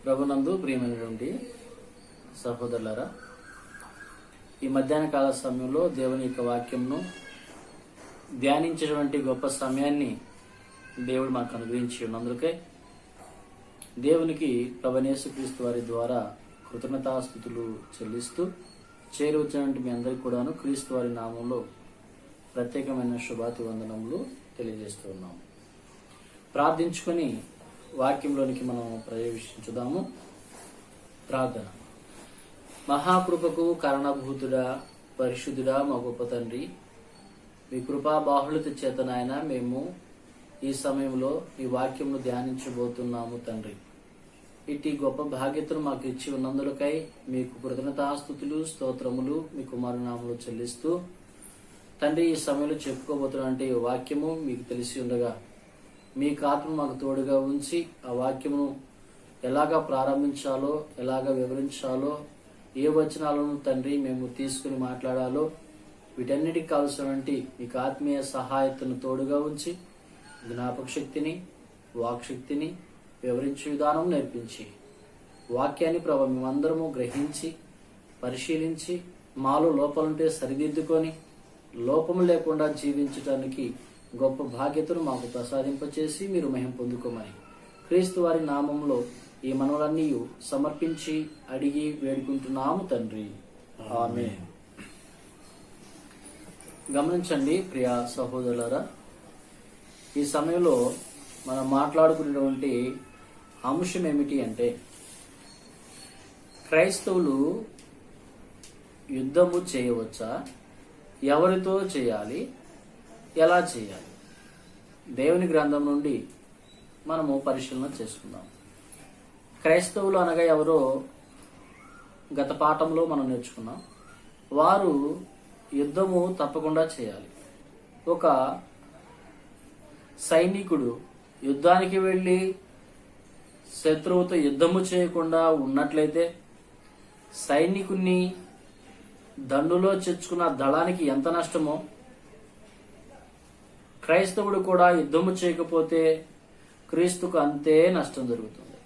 ప్రభునందు ప్రియమైనటువంటి సహోదరులారా, ఈ మధ్యాహ్న కాల సమయంలో దేవుని యొక్క వాక్యంను ధ్యానించేటువంటి గొప్ప సమయాన్ని దేవుడు మాకు అనుగ్రహించి ఉన్నందుకే దేవునికి ప్రభువైన యేసుక్రీస్తు వారి ద్వారా కృతజ్ఞతాస్తుతులు చెల్లిస్తూ చేరువచ్చినటువంటి మీ అందరికీ కూడాను క్రీస్తు వారి నామంలో ప్రత్యేకమైన శుభాతి వందనములు తెలియజేస్తూ ఉన్నాము. ప్రార్థించుకొని వాక్యంలోనికి మనం ప్రవేశించుదాము. ప్రార్థన. మహాకృపకు కారణభూతుడా, పరిశుద్ధుడా, మా గొప్ప తండ్రి, మీ కృపా బాహుళత చేత నాయన మేము ఈ సమయంలో మీ వాక్యమును ధ్యానించబోతున్నాము తండ్రి. ఇట్టి గొప్ప బాధ్యతను మాకు ఇచ్చి ఉన్నందులకై మీకు కృతజ్ఞతాస్తుతులు స్తోత్రములు మీ కుమారునామములో చెల్లిస్తూ తండ్రి, ఈ సమయంలో చెప్పుకోబోతున్నటువంటి ఈ వాక్యము మీకు తెలిసి ఉండగా మీకు ఆత్మ మాకు తోడుగా ఉంచి ఆ వాక్యమును ఎలాగా ప్రారంభించాలో, ఎలాగా వివరించాలో, ఏ వచనాలను తండ్రి మేము తీసుకుని మాట్లాడాలో వీటన్నిటికి కావలసినటువంటి మీకు ఆత్మీయ సహాయతను తోడుగా ఉంచి జ్ఞాపక శక్తిని, వాక్శక్తిని, వివరించే విధానం నేర్పించి వాక్యాన్ని ప్రభు మేమందరము గ్రహించి పరిశీలించి మాలో లోపాలుంటే సరిదిద్దుకొని లోపము లేకుండా జీవించడానికి గొప్ప బాధ్యతను మాకు ప్రసాదింపచేసి మీరు మహిమ పొందుకోమని క్రీస్తు వారి నామంలో ఈ మనవులన్నీ సమర్పించి అడిగి వేడుకుంటున్నాము తండ్రి, ఆమేన్. గమనించండి ప్రియ సహోదరులారా, ఈ సమయంలో మనం మాట్లాడుకునేటువంటి అంశం ఏమిటి అంటే, క్రైస్తవులు యుద్ధము చేయవచ్చా, ఎవరితో చేయాలి, ఎలా చేయాలి? దేవుని గ్రంథం నుండి మనము పరిశీలన చేసుకుందాం. క్రైస్తవులు అనగా ఎవరో గత పాఠంలో మనం నేర్చుకున్నాం. వారు యుద్ధము తప్పకుండా చేయాలి. ఒక సైనికుడు యుద్ధానికి వెళ్ళి శత్రువుతో యుద్ధము చేయకుండా ఉన్నట్లయితే సైనికుని దండులో చేర్చుకున్న దళానికి ఎంత నష్టమో, క్రైస్తవుడు కూడా యుద్ధము చేయకపోతే క్రీస్తుకు అంతే నష్టం జరుగుతుంది.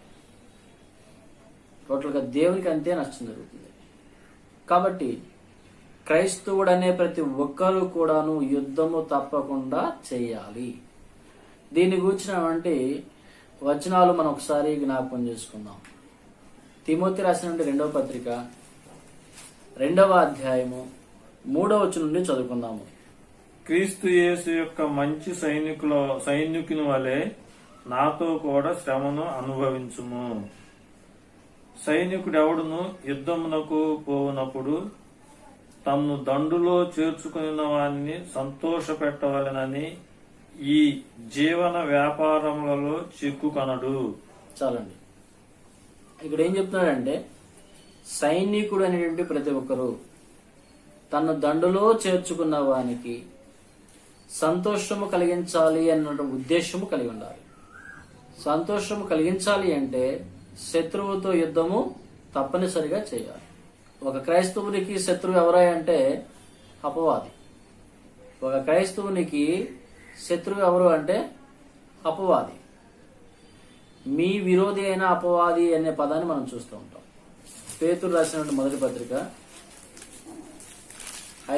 టోటల్గా దేవునికి అంతే నష్టం జరుగుతుంది. కాబట్టి క్రైస్తవుడు అనే ప్రతి ఒక్కరూ కూడాను యుద్ధము తప్పకుండా చేయాలి. దీన్ని గురించినటువంటి వచనాలు మనం ఒకసారి జ్ఞాపకం చేసుకుందాం. తిమోతి రాసిన 2వ పత్రిక 2వ అధ్యాయము 3వ వచనం నుండి చదువుకుందాము. క్రీస్తు యేసు యొక్క మంచి సైనికుని వలె నాతో కూడా శ్రమను అనుభవించుము. సైనికుడెవడును యుద్ధమునకు పోవునప్పుడు తన్ను దండులో చేర్చుకున్న వారిని సంతోషపెట్టవలెనని ఈ జీవన వ్యాపారములలో చిక్కుకొనడు. చాలండి. ఇక్కడ ఏం చెప్తున్నాడంటే, సైనికుడు అనేటువంటి ప్రతి ఒక్కరు తన దండులో చేర్చుకున్న వానికి సంతోషము కలిగించాలి అన్న ఉద్దేశము కలిగి ఉండాలి. సంతోషము కలిగించాలి అంటే శత్రువుతో యుద్ధము తప్పనిసరిగా చేయాలి. ఒక క్రైస్తవునికి శత్రువు ఎవరై అంటే అపవాది. ఒక క్రైస్తవునికి శత్రువు ఎవరు అంటే అపవాది. మీ విరోధి అయిన అపవాది అనే పదాన్ని మనం చూస్తూ ఉంటాం. పేతురు రాసిన మొదటి పత్రిక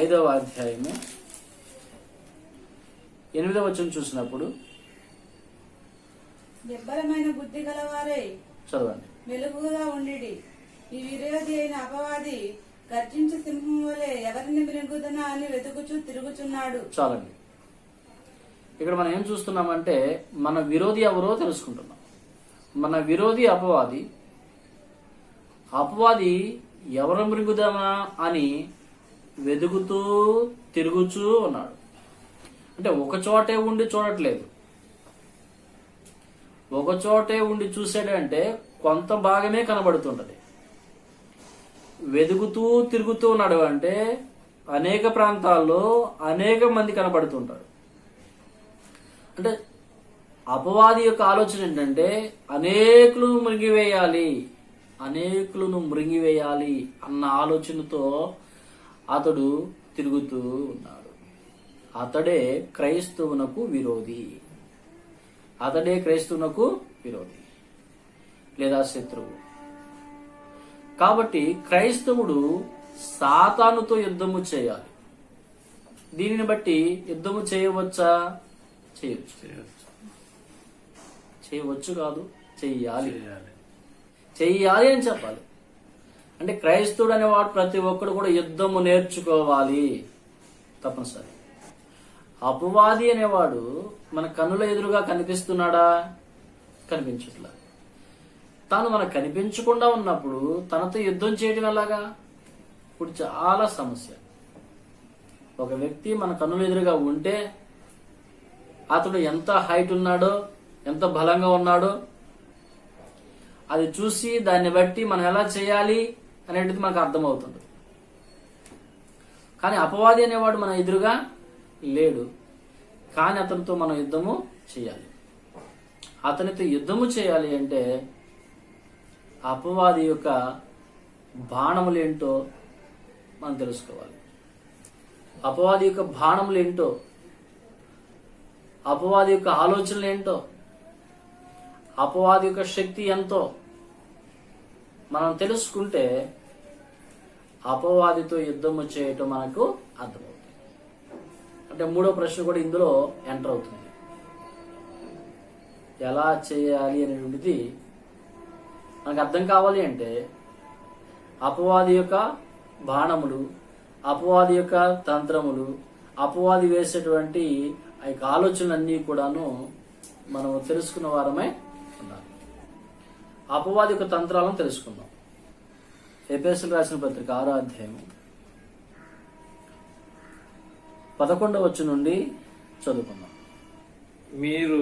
5వ అధ్యాయము 8వ వచనం చూసినప్పుడు, దుర్బలమైన బుద్ధి గలవారై చదవండి. మెలుగుగా ఉండిడి. ఈ విరోధి అయిన అపవాది గర్జించే సింహం వలె ఎవరిని మృంగుదనా అని వెతుకుచూ తిరుగుచున్నాడు. చాలండి. ఇక్కడ మనం ఏం చూస్తున్నామంటే, మన విరోధి ఎవరో తెలుసుకుంటున్నాం. మన విరోధి అపవాది. అపవాది ఎవరు మృంగుదామా అని వెతుకుతూ తిరుగుచూ ఉన్నాడు. అంటే ఒక చోటే ఉండి చూడట్లేదు. ఒక చోటే ఉండి చూసాడంటే కొంత భాగమే కనబడుతుంటది. వెతుకుతూ తిరుగుతూ ఉన్నాడు అంటే అనేక ప్రాంతాల్లో అనేక మంది కనబడుతుంటారు. అంటే అపవాది యొక్క ఆలోచన ఏంటంటే అనేకులను మృంగివేయాలి అన్న ఆలోచనతో అతడు తిరుగుతూ ఉన్నాడు. అతడే క్రైస్తవునకు విరోధి. లేదా శత్రువు. కాబట్టి క్రైస్తవుడు సాతానుతో యుద్ధము చేయాలి. దీనిని బట్టి యుద్ధము చేయవచ్చా? చేయొచ్చు. చేయవచ్చు కాదు, చెయ్యాలి. చెయ్యాలి అని చెప్పాలి. అంటే క్రైస్తవుడు అనేవాడు ప్రతి ఒక్కడు కూడా యుద్ధము నేర్చుకోవాలి తప్పనిసరి. అపవాది అనేవాడు మన కన్నుల ఎదురుగా కనిపిస్తున్నాడా? కనిపించట్లా. తాను మనకు కనిపించకుండా ఉన్నప్పుడు తనతో యుద్ధం చేయడం ఎలాగా? ఇప్పుడు చాలా సమస్య. ఒక వ్యక్తి మన కన్నుల ఎదురుగా ఉంటే అతడు ఎంత హైట్ ఉన్నాడో, ఎంత బలంగా ఉన్నాడో అది చూసి దాన్ని బట్టి మనం ఎలా చేయాలి అనేది మనకు అర్థమవుతుంది. కానీ అపవాది అనేవాడు మన ఎదురుగా లేడు, కానీ అతనితో మనం యుద్ధము చేయాలి. అతనితో యుద్ధము చేయాలి అంటే అపవాది యొక్క బాణములు ఏంటో మనం తెలుసుకోవాలి. అపవాది యొక్క బాణములు ఏంటో, అపవాది యొక్క ఆలోచనలు ఏంటో, అపవాది యొక్క శక్తి ఎంతో మనం తెలుసుకుంటే అపవాదితో యుద్ధము చేయటం మనకు అర్థమవుతుంది. అంటే మూడో ప్రశ్న కూడా ఇందులో ఎంటర్ అవుతుంది. ఎలా చేయాలి అనేటువంటిది మనకు అర్థం కావాలి అంటే అపవాది యొక్క బాణములు, అపవాది యొక్క తంత్రములు, అపవాది వేసేటువంటి ఆ యొక్క ఆలోచనలన్నీ కూడాను మనం తెలుసుకున్న వారమై ఉండాలి. అపవాది యొక్క తంత్రాలను తెలుసుకుందాం. ఎఫెసీయులకు రాసిన పత్రిక 6వ అధ్యాయం 11వ వచనం నుండి చదువుకుందాం. మీరు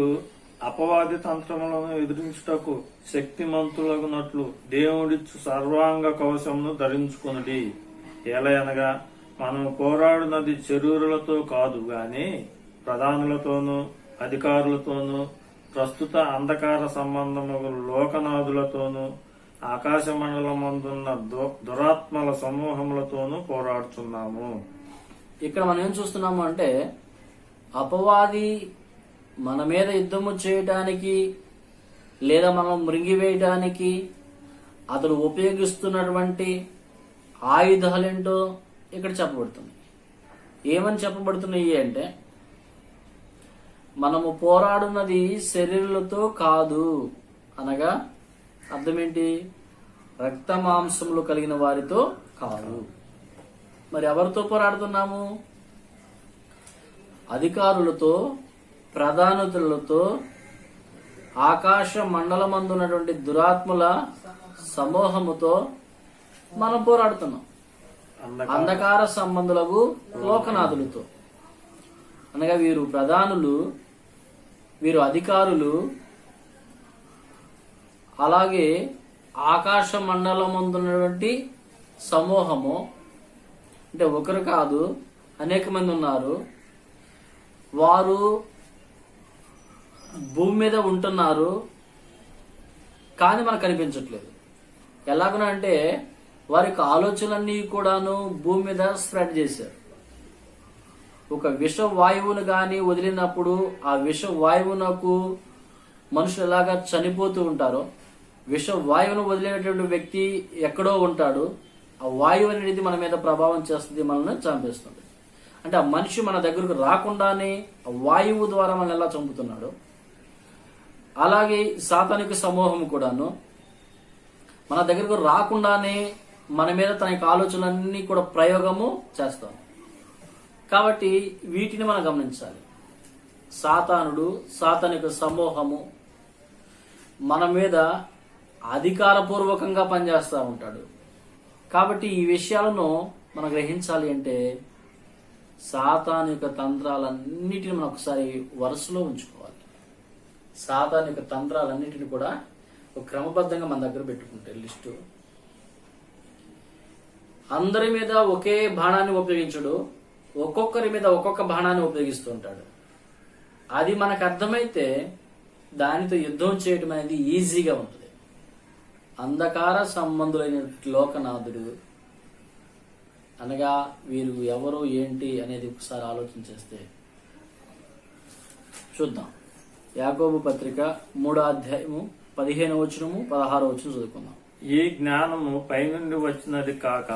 అపవాది తంత్రములను ఎదిరించుటకు శక్తిమంతులగునట్లు దేవుడిచ్చు సర్వాంగ కవచమును ధరించుకొనుడి. ఎలయనగా మనము పోరాడునది శరీరులతో కాదు గాని ప్రధానులతోనూ అధికారులతోనూ ప్రస్తుత అంధకార సంబంధముల లోకనాథులతోనూ ఆకాశ మండలమందున్న దురాత్మల సమూహములతోనూ పోరాడుచున్నాము. ఇక్కడ మనం ఏం చూస్తున్నాము అంటే అపవాది మన మీద యుద్ధము చేయడానికి లేదా మనం మృంగివేయడానికి అతడు ఉపయోగిస్తున్నటువంటి ఆయుధాలేంటో ఇక్కడ చెప్పబడుతుంది. ఏమని చెప్పబడుతున్నాయి అంటే మనము పోరాడున్నది శరీరులతో కాదు అనగా అర్థం ఏంటి? రక్త మాంసములు కలిగిన వారితో కాదు. మరి ఎవరితో పోరాడుతున్నాము? అధికారులతో, ప్రధానతులతో, ఆకాశ మండలమందున్నటువంటి దురాత్మల సమూహముతో మనం పోరాడుతున్నాం. అంధకార సంబంధులకు లోకనాథులతో అనగా వీరు ప్రధానులు, వీరు అధికారులు, అలాగే ఆకాశ మండలమందున్నటువంటి సమూహము. అంటే ఒకరు కాదు, అనేక మంది ఉన్నారు. వారు భూమి మీద ఉంటున్నారు, కానీ మనకు కనిపించట్లేదు. ఎలాగనంటే వారి యొక్క ఆలోచనలన్నీ కూడాను భూమి మీద స్ప్రెడ్ చేశారు. ఒక విష వాయువును గాని వదిలినప్పుడు ఆ విష వాయువునకు మనుషులు ఎలాగా చనిపోతూ ఉంటారో, విష వాయువును వదిలేటువంటి వ్యక్తి ఎక్కడో ఉంటాడు. ఆ వాయువు అనేది మన మీద ప్రభావం చేస్తుంది, మనల్ని చంపేస్తుంది. అంటే ఆ మనిషి మన దగ్గరకు రాకుండానే ఆ వాయువు ద్వారా మనల్ని ఎలా చంపుతున్నాడు, అలాగే సాతానిక సమూహం కూడాను మన దగ్గరకు రాకుండానే మన మీద తన యొక్క ఆలోచనలన్నీ కూడా ప్రయోగము చేస్తాం. కాబట్టి వీటిని మనం గమనించాలి. సాతానుడు, సాతానిక సమూహము మన మీద అధికారపూర్వకంగా పనిచేస్తూ ఉంటాడు. కాబట్టి ఈ విషయాలను మనం గ్రహించాలి అంటే సాతానిక తంత్రాలన్నిటిని మనం ఒకసారి వరుసలో ఉంచుకోవాలి. సాతానిక తంత్రాలన్నిటిని కూడా ఒక క్రమబద్ధంగా మన దగ్గర పెట్టుకుంటే లిస్టు. అందరి మీద ఒకే బాణాన్ని ఉపయోగించడు, ఒక్కొక్కరి మీద ఒక్కొక్క బాణాన్ని ఉపయోగిస్తూ ఉంటాడు. అది మనకు అర్థమైతే దానితో యుద్ధం చేయడం అనేది ఈజీగా ఉంటుంది. అంధకార సంబంధులైన లోకనాథుడు అనగా వీరు ఎవరు ఏంటి అనేది ఒకసారి ఆలోచన చేస్తే చూద్దాం. యాకోబు పత్రిక 3వ అధ్యాయము 15వ వచనము 16వ వచనం చదువుకుందాం. ఈ జ్ఞానము పైనుండి వచ్చినది కాక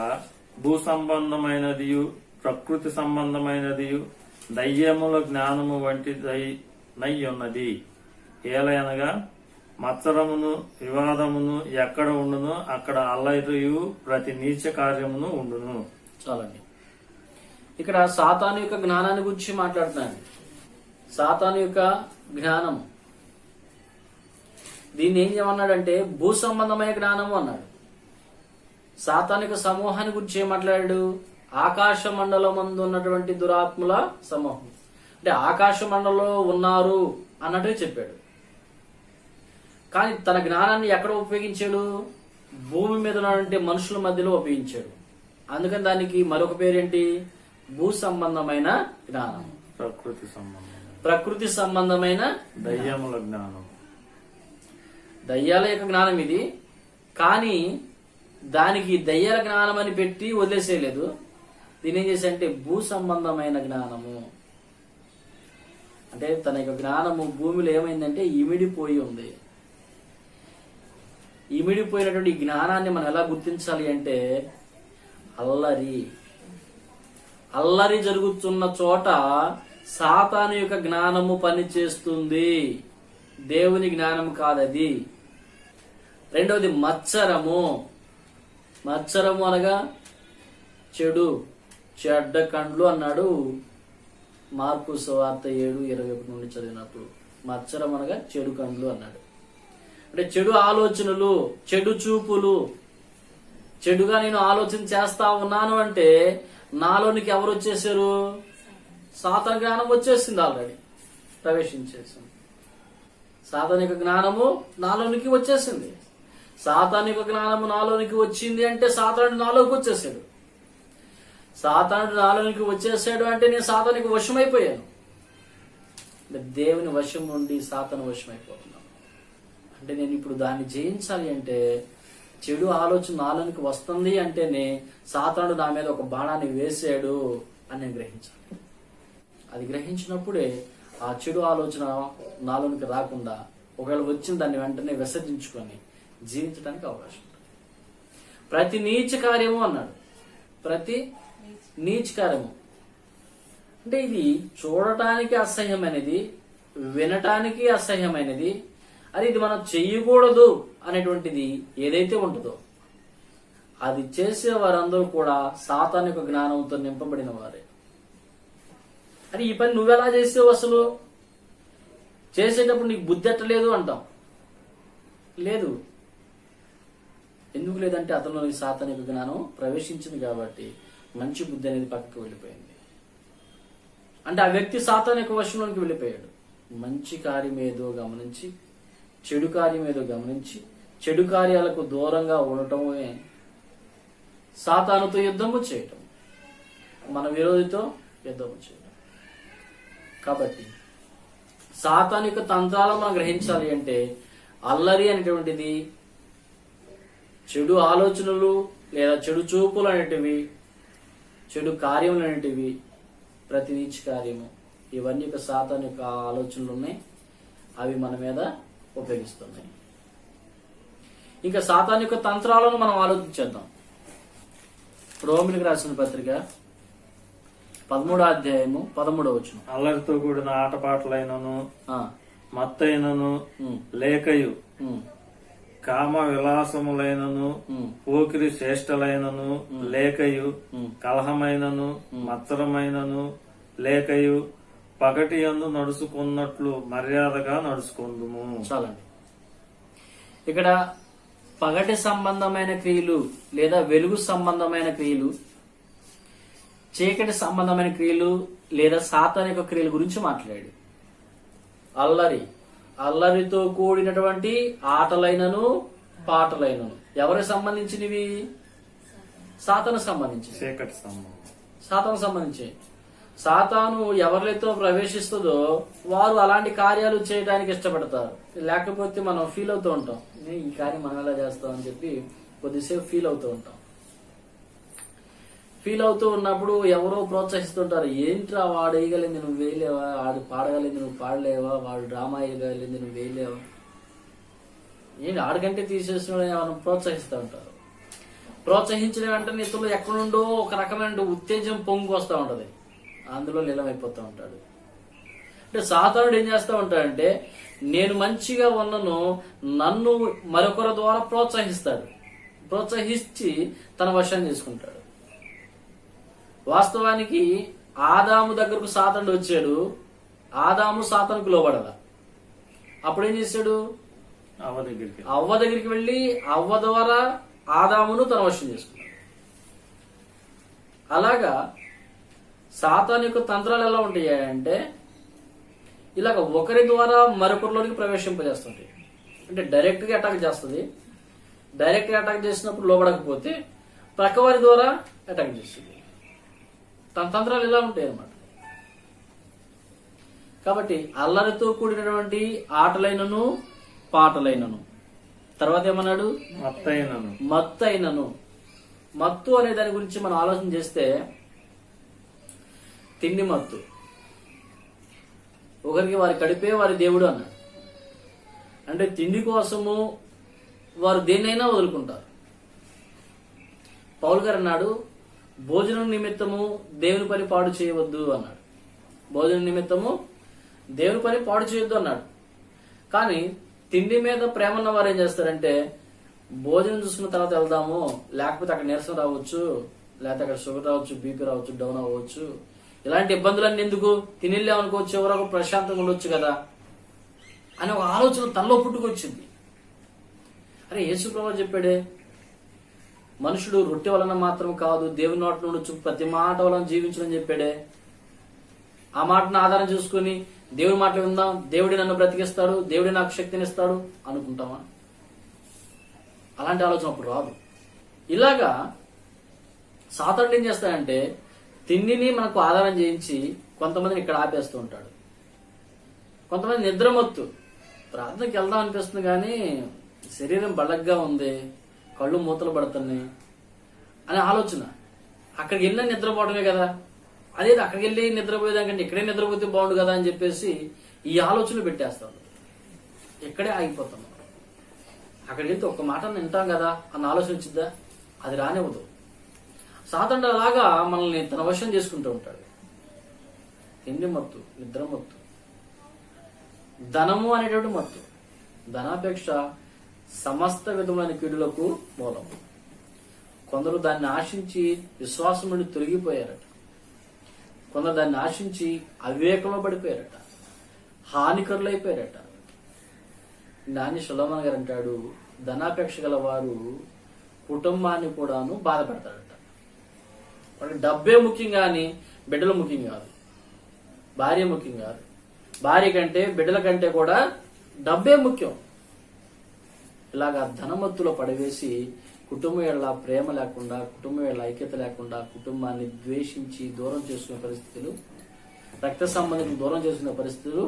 భూ సంబంధమైనదియు ప్రకృతి సంబంధమైనదియు దయ్యముల జ్ఞానము వంటిదై ఉన్నది. ఏలయనగా మత్సరమును వివాదమును ఎక్కడ ఉండును అక్కడ అల్లరియు ప్రతి నీచ కార్యమును ఉండును. చాలండి. ఇక్కడ సాతాను యొక్క జ్ఞానాన్ని గురించి మాట్లాడుతున్నాను. సాతాను యొక్క జ్ఞానం, దీన్ని ఏం చేయమన్నాడంటే భూ సంబంధమైన జ్ఞానము అన్నాడు. సాతాను యొక్క సమూహాన్ని గురించి ఏం మాట్లాడాడు? ఆకాశ మండలం మందు ఉన్నటువంటి దురాత్ముల సమూహం, అంటే ఆకాశ మండలంలో ఉన్నారు అన్నట్టుగా చెప్పాడు. కానీ తన జ్ఞానాన్ని ఎక్కడ ఉపయోగించాడు? భూమి మీద ఉన్నటువంటి మనుషుల మధ్యలో ఉపయోగించాడు. అందుకని దానికి మరొక పేరేంటి? భూ సంబంధమైన జ్ఞానం, ప్రకృతి సంబంధమైన దయ్యముల జ్ఞానం, దయ్యాల యొక్క జ్ఞానం ఇది. కానీ దానికి దయ్యాల జ్ఞానం అని పెట్టి వదిలేసేయలేదు. దీని ఏం చేశాడంటే భూ సంబంధమైన జ్ఞానము, అంటే తన యొక్క జ్ఞానము భూమిలో ఏమైందంటే ఇమిడిపోయి ఉంది. ఇమిడిపోయినటువంటి ఈ జ్ఞానాన్ని మనం ఎలా గుర్తించాలి అంటే అల్లరి జరుగుతున్న చోట సాతాను యొక్క జ్ఞానము పనిచేస్తుంది, దేవుని జ్ఞానం కాదది. రెండవది మత్సరము అనగా చెడ్డ కండ్లు అన్నాడు మార్కు సువార్త 7:21 నుండి చదివినప్పుడు. మత్సరం అనగా చెడు కండ్లు అన్నాడు. అంటే చెడు ఆలోచనలు, చెడు చూపులు, చెడుగా నేను ఆలోచన చేస్తా ఉన్నాను అంటే నాలోనికి ఎవరు వచ్చేసారు? సాతాను జ్ఞానం వచ్చేసింది, ఆల్రెడీ ప్రవేశించేసింది. సాతాను యొక్క జ్ఞానము నాలోనికి వచ్చేసింది. సాతాను యొక్క జ్ఞానము నాలోనికి వచ్చింది అంటే సాతానుడు నాలోకి వచ్చేసాడు. సాతానుడు నాలోనికి వచ్చేసాడు అంటే నేను సాతానికి వశమైపోయాను. దేవుని వశం నుండి సాతాను వశమైపోతున్నాను. అంటే నేను ఇప్పుడు దాన్ని జయించాలి అంటే చెడు ఆలోచన నాలోనికి వస్తుంది అంటేనే సాతానుడు నా మీద ఒక బాణాన్ని వేసాడు అని నేను గ్రహించాలి. అది గ్రహించినప్పుడే ఆ చెడు ఆలోచన నాలోనికి రాకుండా, ఒకవేళ వచ్చిన దాన్ని వెంటనే విసర్జించుకొని జీవించడానికి అవకాశం ఉంటుంది. ప్రతి నీచ కార్యము అన్నాడు. ప్రతి నీచ కార్యము అంటే ఇది చూడటానికి అసహ్యమైనది, వినటానికి అసహ్యమైనది, అది ఇది మనం చెయ్యకూడదు అనేటువంటిది ఏదైతే ఉంటుందో అది చేసే వారందరూ కూడా సాతాను యొక్క జ్ఞానంతో నింపబడిన వారే. అని ఈ పని నువ్వెలా చేసావు? అసలు చేసేటప్పుడు నీకు బుద్ధి ఎట్టలేదు అంటాం. లేదు, ఎందుకు లేదంటే అతనిలో సాతాను యొక్క జ్ఞానం ప్రవేశించింది కాబట్టి మంచి బుద్ధి అనేది పక్కకు వెళ్ళిపోయింది. అంటే ఆ వ్యక్తి సాతాను యొక్క వశంలోనికి వెళ్ళిపోయాడు. మంచి కార్యం ఏదో గమనించి చెడు కార్యం ఏదో గమనించి చెడు కార్యాలకు దూరంగా ఉండటమే సాతానుతో యుద్ధము చేయటం, మన విరోధితో యుద్ధము చేయటం. కాబట్టి సాతాను యొక్క తంత్రాలను మనం గ్రహించాలి అంటే అల్లరి అనేటువంటిది, చెడు ఆలోచనలు లేదా చెడు చూపులు అనేటివి, చెడు కార్యములు అనేటివి, ప్రతి నీచ కార్యము, ఇవన్నీ యొక్క సాతాను యొక్క ఆలోచనలు ఉన్నాయి. అవి మన మీద ఉపయోగిస్తున్నాయి. ఇంకా సాతాను యొక్క తంత్రాలను మనం ఆలోచించేద్దాం. రోమిలికి రాసిన పత్రిక 13వ అధ్యాయము 13వ వచనం. అల్లరితో కూడిన ఆటపాటలైనను మత్తైనను లేకయు కామ విలాసములైనను పోకిరి చేష్టలైనను లేకయు కలహమైనను మత్సరమైనను లేకయు పగటి యందు నడుచుకున్నట్లు మర్యాదగా నడుచుకుందుము. చాలండి. ఇక్కడ పగటి సంబంధమైన క్రియలు లేదా వెలుగు సంబంధమైన క్రియలు, చీకటి సంబంధమైన క్రియలు లేదా సాతాను యొక్క క్రియల గురించి మాట్లాడాడు. అల్లరితో కూడినటువంటి ఆటలైనను పాటలైనను ఎవరికి సంబంధించినవి? సాతాను సంబంధించి, సాతాను సంబంధించి. సాతాను ఎవరితో ప్రవేశిస్తుందో వారు అలాంటి కార్యాలు చేయడానికి ఇష్టపడతారు. లేకపోతే మనం ఫీల్ అవుతూ ఉంటాం, ఈ కార్యం మనం ఎలా చేస్తాం అని చెప్పి కొద్దిసేపు ఫీల్ అవుతూ ఉంటాం. ఫీల్ అవుతూ ఉన్నప్పుడు ఎవరో ప్రోత్సహిస్తుంటారు, ఏంట్రా వాడు వేయగలింది నువ్వు వేయలేవా, వాడు పాడగలింది నువ్వు పాడలేవా, వాడు డ్రామా వేయగలింది నువ్వు వేయలేవా. ఏంటి ఆడికంటే తీసేసిన మనం ప్రోత్సహిస్తూ ఉంటారు. ప్రోత్సహించిన వెంటనే ఇతరులు ఎక్కడి నుండో ఒక రకమైన ఉత్తేజం పొంగు వస్తూ ఉంటది, అందులో లీలమైపోతూ ఉంటాడు. అంటే సాతానుడు ఏం చేస్తూ ఉంటాడంటే, నేను మంచిగా ఉన్నను నన్ను మరొకరి ద్వారా ప్రోత్సహిస్తాడు, ప్రోత్సహించి తన వశాన్ని చేసుకుంటాడు. వాస్తవానికి ఆదాము దగ్గరకు సాతానుడు వచ్చాడు, ఆదాము సాతానుకు లోబడాల. అప్పుడు ఏం చేశాడు, అవ్వ దగ్గరికి వెళ్ళి అవ్వ ద్వారా ఆదామును తన వశం చేసుకున్నాడు. అలాగా సాతాను యొక్క తంత్రాలు ఎలా ఉంటాయి అంటే, ఇలాగ ఒకరి ద్వారా మరొకరిలోనికి ప్రవేశింపజేస్తుంటాయి. అంటే డైరెక్ట్ గా అటాక్ చేస్తుంది. డైరెక్ట్ గా అటాక్ చేసినప్పుడు లోబడకపోతే ప్రక్కవారి ద్వారా అటాక్ చేస్తుంది. తన తంత్రాలు ఇలా ఉంటాయి అన్నమాట. కాబట్టి అల్లరితో కూడినటువంటి ఆటలైనను పాటలైనను, తర్వాత ఏమన్నాడు, మత్తైనను. మత్తు అనే దాని గురించి మనం ఆలోచన చేస్తే, తిండి మత్తు, ఒకరికి వారి కడిపే వారి దేవుడు అన్నాడు. అంటే తిండి కోసము వారు దేన్నైనా వదులుకుంటారు. పౌలు గారు అన్నాడు, భోజనం నిమిత్తము దేవుని పని పాడు చేయవద్దు అన్నాడు. భోజనం నిమిత్తము దేవుని పని పాడు చేయొద్దు అన్నాడు. కానీ తిండి మీద ప్రేమ ఉన్న వారు ఏం చేస్తారంటే, భోజనం చూసుకున్న తర్వాత వెళ్దాము, లేకపోతే అక్కడ నీరసం రావచ్చు, లేకపోతే అక్కడ షుగర్ రావచ్చు, బీపీ రావచ్చు, డౌన్ అవ్వచ్చు, ఇలాంటి ఇబ్బందులన్నీ ఎందుకు, తినలేమనుకోవచ్చు, ఎవరో ప్రశాంతంగా ఉండొచ్చు కదా అని ఒక ఆలోచన తనలో పుట్టుకొచ్చింది. అరే యేసు ప్రభువు చెప్పాడే, మనుషుడు రొట్టె వలన మాత్రం కాదు దేవుని నోటి నుండి వచ్చి ప్రతి మాట వలన జీవించడం చెప్పాడే. ఆ మాటను ఆధారం చేసుకుని దేవుడి మాటలు విందాం, దేవుడి నన్ను బ్రతికిస్తాడు, దేవుడి నాకు శక్తినిస్తాడు అనుకుంటామా? అలాంటి ఆలోచన అప్పుడు రాదు. ఇలాగా సాతానుడు ఏం చేస్తాడంటే, తిండిని మనకు ఆధారం చేయించి కొంతమందిని ఇక్కడ ఆపేస్తూ ఉంటాడు. కొంతమంది నిద్రమత్తు, ప్రార్థనకి వెళ్దాం అనిపిస్తుంది కానీ శరీరం బలగ్గా ఉంది, కళ్ళు మూతలు పడుతున్నాయి అనే ఆలోచన. అక్కడికి వెళ్ళినా నిద్రపోవడమే కదా, అదే అక్కడికి వెళ్ళి నిద్రపోయేదానికంటే ఇక్కడే నిద్రపోతే బాగుండు కదా అని చెప్పేసి ఈ ఆలోచనలు పెట్టేస్తాం. ఇక్కడే ఆగిపోతాం. అక్కడికి వెళ్తే ఒక్క మాట వింటాం కదా అన్న ఆలోచన వచ్చిద్దా? అది రానివ్వదు. సాతానుడు అలాగా మనల్ని తన వశం చేసుకుంటూ ఉంటాడు. తిండి మత్తు, నిద్ర మత్తు, ధనము అనేటువంటి మత్తు. ధనాపేక్ష సమస్త విధములైన కీడులకు మూలం. కొందరు దాన్ని ఆశించి విశ్వాసం నుండి తొలగిపోయారట, కొందరు దాన్ని ఆశించి అవివేకంలో పడిపోయారట, హానికరులైపోయారట. నాని సులమన్ గారు అంటాడు, ధనాపేక్ష గల వారు కుటుంబాన్ని కూడాను బాధ పెడతాడట. వాళ్ళకి డబ్బే ముఖ్యం కానీ బిడ్డలు ముఖ్యం కాదు, భార్య ముఖ్యం కాదు. భార్య కంటే బిడ్డల కంటే కూడా డబ్బే ముఖ్యం. ఇలాగా ధనమత్తులో పడవేసి కుటుంబం ఎలా ప్రేమ లేకుండా, కుటుంబం ఎలా ఐక్యత లేకుండా, కుటుంబాన్ని ద్వేషించి దూరం చేసుకునే పరిస్థితులు, రక్త సంబంధికులు దూరం చేసుకునే పరిస్థితులు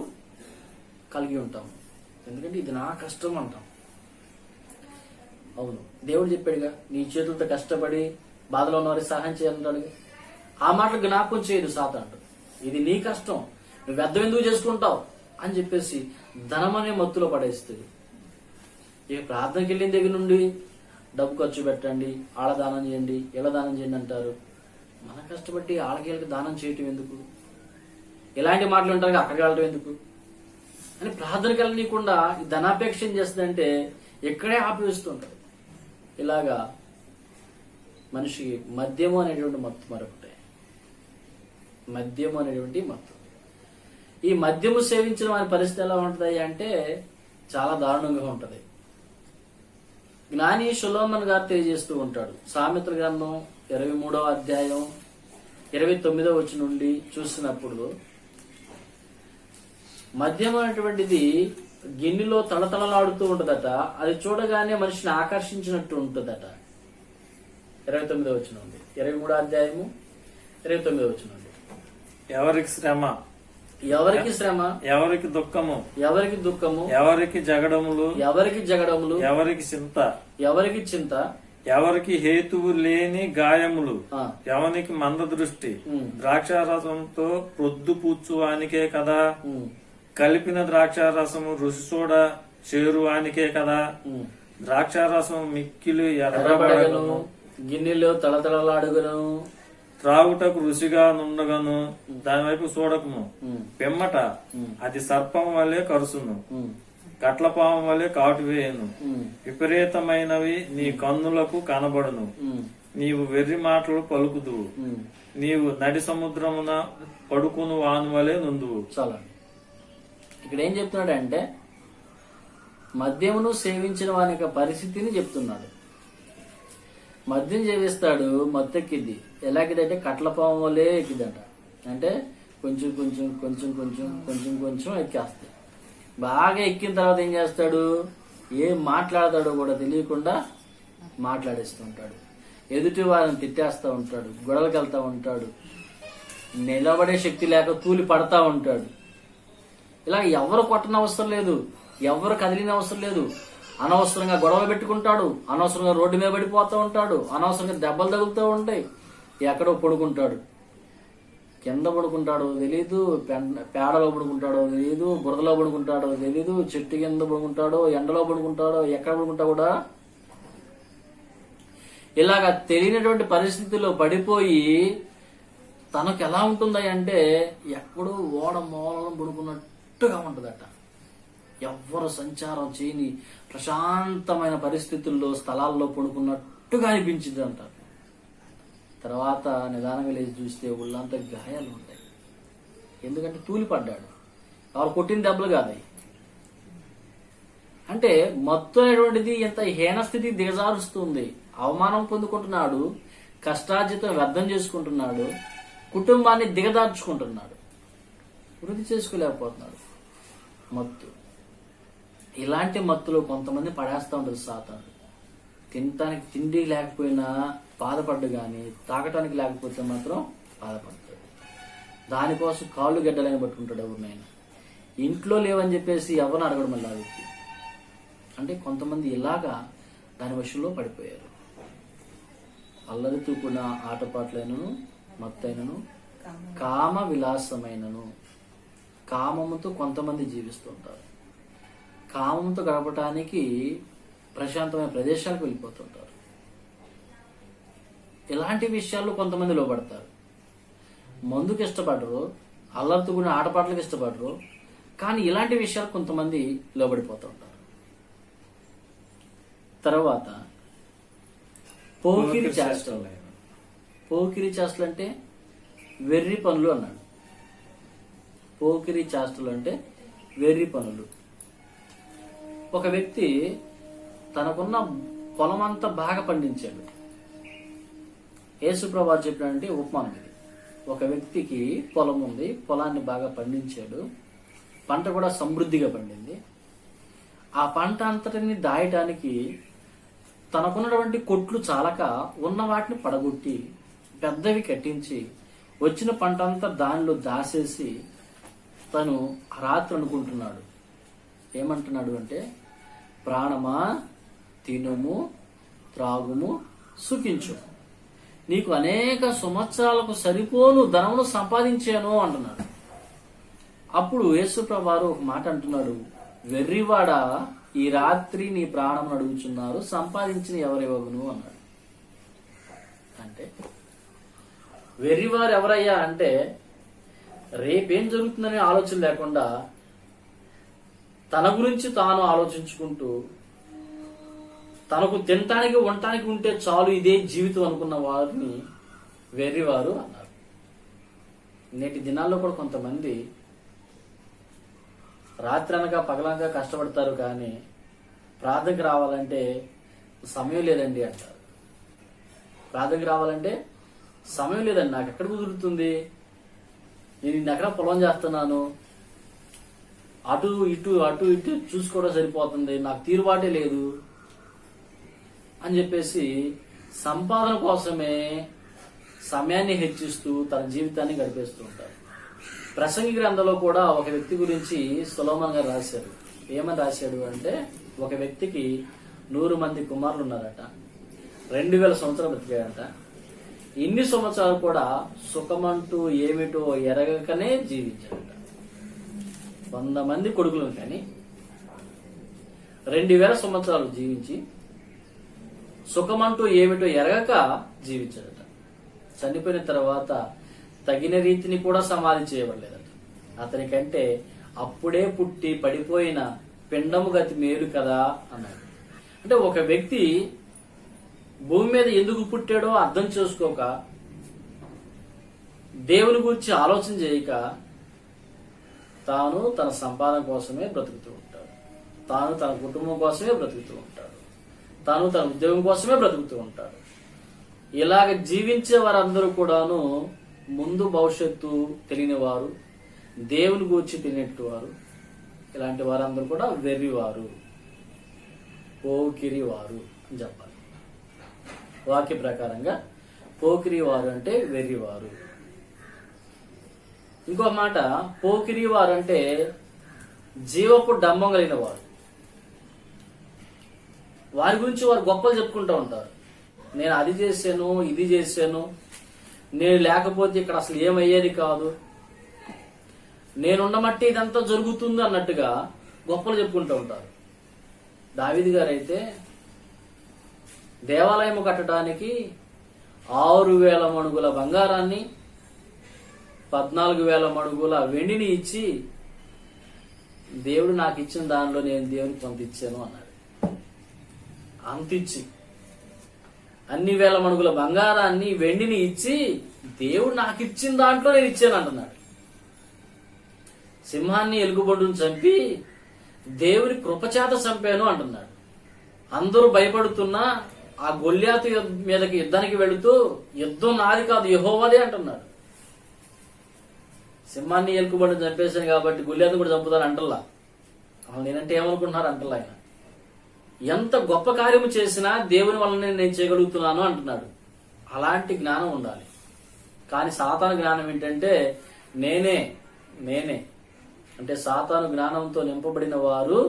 కలిగి ఉంటాం. ఎందుకంటే ఇది నా కష్టం అంటాం. అవును, దేవుడు చెప్పాడుగా, నీ చేతులతో కష్టపడి బాధలో ఉన్న వారికి సహాయం చేయాలంటాడు. ఆ మాటలు జ్ఞాపకం చేయదు సాతానుడు. ఇది నీ కష్టం, నువ్వు వ్యర్థం ఎందుకు చేసుకుంటావు అని చెప్పేసి ధనం అనే మత్తులో పడేస్తుంది. ఇక ప్రార్థనకి వెళ్ళిన దగ్గర నుండి డబ్బు ఖర్చు పెట్టండి, ఆళ్ళ దానం చేయండి, ఇళ్ళ దానం చేయండి అంటారు. మన కష్టపడి ఆళ్ళకి దానం చేయటం ఎందుకు? ఇలాంటి మాటలు ఉంటారు, అక్కడికి వెళ్ళటం ఎందుకు అని ప్రార్థనకి వెళ్ళనీయకుండా ఈ ధనాపేక్ష ఏం చేస్తుందంటే ఎక్కడే ఆపివేస్తుంటారు. ఇలాగా మనిషికి మద్యము అనేటువంటి మత్తు మరొకటి, మద్యము అనేటువంటి మత్తు. ఈ మద్యము సేవించిన వారి పరిస్థితి ఎలా ఉంటది అంటే చాలా దారుణంగా ఉంటది. జ్ఞాని సొలొమోను గారు తెలియజేస్తూ ఉంటాడు. సామెతల గ్రంథం 23వ అధ్యాయం 29వ వచనం నుండి చూసినప్పుడు, మద్యం అనేటువంటిది గిన్నెలో తళతళలాడుతూ ఉంటదట, అది చూడగానే మనిషిని ఆకర్షించినట్టు ఉంటుందట. 29వ వచనం ఉంది, 23వ అధ్యాయము 29వ వచనం ఉంది. ఎవరికి శ్రమ, ఎవరికి శ్రమ, ఎవరికి దుఃఖము, ఎవరికి దుఃఖము, ఎవరికి జగడములు, ఎవరికి జగడములు, ఎవరికి చింత, ఎవరికి చింత, ఎవరికి హేతువు లేని గాయములు, ఎవరికి మంద దృష్టి, ద్రాక్షారసంతో ప్రొద్దు పూచువానికే కదా, కలిపిన ద్రాక్షారసము రుచి చేరువానికే కదా. ద్రాక్షారసం మిక్కిలి ఎర్రబడగను, ఎర్రబడగను, గిన్నెలో తళతళలాడుగను. త్రాగుటకు రుచిగా నుండగను, దాని వైపు చూడకము. పిమ్మట అది సర్పం వలె కరుసును, కట్లపాము వలె కాటు వేయను. విపరీతమైనవి నీ కన్నులకు కనబడును. నీవు వెర్రి మాటలు పలుకుదువు. నీవు నడి సముద్రమున పడుకును వాను వలె నుందువు. చాలా ఇక్కడ ఏం చెప్తున్నాడంటే మద్యమును సేవించిన వాని యొక్క పరిస్థితిని చెప్తున్నాడు. మద్యం సేవిస్తాడు, మత్తెక్కిద్ది. ఎలాగిదంటే కట్లపాము వల్లే ఎక్కిద్దట. అంటే కొంచెం కొంచెం కొంచెం కొంచెం కొంచెం కొంచెం ఎక్కేస్తాయి. బాగా ఎక్కిన తర్వాత ఏం చేస్తాడు, ఏం మాట్లాడతాడో కూడా తెలియకుండా మాట్లాడేస్తూ ఉంటాడు. ఎదుటి వారిని తిట్టేస్తూ ఉంటాడు, గొడవలకు వెళ్తా ఉంటాడు, నిలబడే శక్తి లేక తూలి పడతా ఉంటాడు. ఇలా ఎవరు కొట్టని అవసరం లేదు, ఎవరు కదిలిన అవసరం లేదు. అనవసరంగా గొడవ పెట్టుకుంటాడు, అనవసరంగా రోడ్డు మీద పడిపోతూ ఉంటాడు, అనవసరంగా దెబ్బలు తగులుతూ ఉంటాయి. ఎక్కడో పడుకుంటాడు, కింద పడుకుంటాడో తెలీదు, పేడలో పడుకుంటాడో తెలీదు, బురదలో పడుకుంటాడో తెలీదు, చెట్టు కింద పడుకుంటాడో, ఎండలో పడుకుంటాడో, ఎక్కడ పడుకుంటా కూడా ఇలాగా తెలియనటువంటి పరిస్థితుల్లో పడిపోయి తనకు ఎలా ఉంటుంది అంటే ఎక్కడో ఓడ మూలం పడుకున్నట్టుగా ఉంటుందట. ఎవ్వరు సంచారం చేయని ప్రశాంతమైన పరిస్థితుల్లో స్థలాల్లో పడుకున్నట్టుగా అనిపించింది అంటారు. తర్వాత నిదానంగా లేచి చూస్తే ఒళ్ళంతా గాయాలు ఉంటాయి. ఎందుకంటే తూలిపడ్డాడు, ఎవరు కొట్టిన దెబ్బలు కాదు. అంటే మత్తు అనేటువంటిది ఎంత హీనస్థితి దిగజారుస్తుంది. అవమానం పొందుకుంటున్నాడు, కష్టార్జితం వ్యర్థం చేసుకుంటున్నాడు, కుటుంబాన్ని దిగదార్చుకుంటున్నాడు, వృద్ధి చేసుకోలేకపోతున్నాడు. మత్తు, ఇలాంటి మత్తులో కొంతమంది పడేస్తూ ఉంటారు సాతాను. తినటానికి తిండి లేకపోయినా బాధపడ్డు గాని, తాగటానికి లేకపోతే మాత్రం బాధపడతాడు. దానికోసం కాళ్ళు గడ్డలని పట్టుకుంటాడు ఎవరినైనా. ఇంట్లో లేవని చెప్పేసి ఎవరిని అడగడం మళ్ళీ ఆ వ్యక్తి. అంటే కొంతమంది ఇలాగా దాని వశంలో పడిపోయారు. అల్లరితో కూడిన ఆటపాట్లైనను, మత్తైనను, కామ విలాసమైనను. కామముతో కొంతమంది జీవిస్తుంటారు. కామంతో గడపటానికి ప్రశాంతమైన ప్రదేశాలకు వెళ్ళిపోతుంటారు. ఇలాంటి విషయాల్లో కొంతమంది లోపడతారు. మందుకు ఇష్టపడరు, అల్లరితో కూడిన ఆటపాటలకు ఇష్టపడరు, కానీ ఇలాంటి విషయాలు కొంతమంది లోబడిపోతూ ఉంటారు. తర్వాత పోకిరి చేష్టలు. పోకిరి చేష్టలు అంటే వెర్రి పనులు అన్నాడు. పోకిరి చేష్టలు అంటే వెర్రి పనులు. ఒక వ్యక్తి తనకున్న పొలం అంతా బాగా పండించాడు. యేసుప్రభు చెప్పినటువంటి ఉపమానం ఇది. ఒక వ్యక్తికి పొలం ఉంది, పొలాన్ని బాగా పండించాడు, పంట కూడా సమృద్ధిగా పండింది. ఆ పంట అంతటిని దాయటానికి తనకున్నటువంటి కొట్లు చాలక ఉన్న వాటిని పడగొట్టి పెద్దవి కట్టించి వచ్చిన పంట అంతా దానిలో దాసేసి తను రాత్రి అనుకుంటున్నాడు. ఏమంటున్నాడు అంటే, ప్రాణమా తినుము, త్రాగుము, సుఖించు, నీకు అనేక సంవత్సరాలకు సరిపోను ధనమును సంపాదించాను అంటున్నాడు. అప్పుడు యేసుప్రభు వారు ఒక మాట అంటున్నాడు, వెర్రివాడా, ఈ రాత్రి నీ ప్రాణం అడుగుచున్నారు, సంపాదించిన ఎవరెవగును అన్నాడు. అంటే వెర్రివారు ఎవరయ్యా అంటే రేపేం జరుగుతుందనే ఆలోచన లేకుండా తన గురించి తాను ఆలోచించుకుంటూ తనకు తినటానికి ఉండటానికి ఉంటే చాలు, ఇదే జీవితం అనుకున్న వారిని వెర్రివారు అన్నారు. నేటి దినాల్లో కూడా కొంతమంది రాత్రి అనక పగలనక కష్టపడతారు, కానీ ప్రార్థనకి రావాలంటే సమయం లేదండి అంటారు. ప్రార్థనకి రావాలంటే సమయం లేదండి, నాకు ఎక్కడ కుదురుతుంది, నేను ఇన్ని ఎకరం పొలం చేస్తున్నాను, అటు ఇటు చూసుకోవడం సరిపోతుంది, నాకు తీరుబాటే లేదు అని చెప్పేసి సంపాదన కోసమే సమయాన్ని హెచ్చిస్తూ తన జీవితాన్ని గడిపేస్తూ ఉంటారు. ప్రసంగి గ్రంథంలో కూడా ఒక వ్యక్తి గురించి సొలొమోను గారు రాశారు. ఏమని రాశాడు అంటే, ఒక వ్యక్తికి 100 మంది కుమారులు ఉన్నారట, 2000 సంవత్సరాలు బతికాడట. ఇన్ని సంవత్సరాలు కూడా సుఖమంటూ ఏమిటో ఎరగకనే జీవించాడట. 100 మంది కొడుకులు కానీ 2000 సంవత్సరాలు జీవించి సుఖమంటూ ఏమిటో ఎరగక జీవించాడట. చనిపోయిన తర్వాత తగిన రీతిని కూడా సమాధి చేయబడలేదట. అతనికంటే అప్పుడే పుట్టి పడిపోయిన పిండము గతి మేలు కదా అన్నాడు. అంటే ఒక వ్యక్తి భూమి మీద ఎందుకు పుట్టాడో అర్థం చేసుకోక, దేవుని గురించి ఆలోచన చేయక, తాను తన సంపాదన కోసమే బ్రతుకుతూ ఉంటాడు, తాను తన కుటుంబం కోసమే బ్రతుకుతూ ఉంటాడు, తాను తన ఉద్యోగం కోసమే బ్రతుకుతూ ఉంటాడు. ఇలాగ జీవించే వారందరూ కూడాను ముందు భవిష్యత్తు తెలియని వారు, దేవుని గురించి తెలియనట్టు వారు. ఇలాంటి వారందరూ కూడా వెర్రివారు, పోకిరి వారు అని చెప్పాలి. వాక్య ప్రకారంగా పోకిరి వారు అంటే వెర్రివారు. ఇంకో మాట, పోకిరి వారు అంటే జీవపు డంబం కలిగిన వారు. వారి గురించి వారు గొప్పలు చెప్పుకుంటూ ఉంటారు. నేను అది చేశాను, ఇది చేశాను, నేను లేకపోతే ఇక్కడ అసలు ఏమయ్యేది కాదు, నేనున్నమట్టి ఇదంతా జరుగుతుంది అన్నట్టుగా గొప్పలు చెప్పుకుంటూ ఉంటారు. దావీదు గారు అయితే దేవాలయం కట్టడానికి 6,000 మణుగుల బంగారాన్ని, 14,000 మణుగుల వెండిని ఇచ్చి, దేవుడు నాకు ఇచ్చిన దానిలో నేను దేవునికి కొంత ఇచ్చాను అన్నాడు. అంతిచ్చి అన్ని వేల మణుగుల బంగారాన్ని, వెండిని ఇచ్చి, దేవుడు నాకు ఇచ్చిన దాంట్లో నేను ఇచ్చాను అంటున్నాడు. సింహాన్ని ఎలుగుబడును చంపి దేవుని కృపచేత చంపాను అంటున్నాడు. అందరూ భయపడుతున్నా ఆ గొల్యాతు మీదకి యుద్ధానికి వెళుతూ, యుద్ధం నాది కాదు యెహోవాదే అంటున్నాడు. సింహాన్ని ఎలుగుబడిని చంపేశాను కాబట్టి గొల్యాతు కూడా చంపుతాను అంటల్లా. అసలు నేనంటే ఏమనుకుంటున్నారు అంటల్లా. ఆయన ఎంత గొప్ప కార్యము చేసినా దేవుని వల్లనే నేను చేయగలుగుతున్నాను అంటున్నాడు. అలాంటి జ్ఞానం ఉండాలి. కానీ సాతాను జ్ఞానం ఏంటంటే నేనే నేనే అంటే సాతాను జ్ఞానంతో నింపబడిన వారు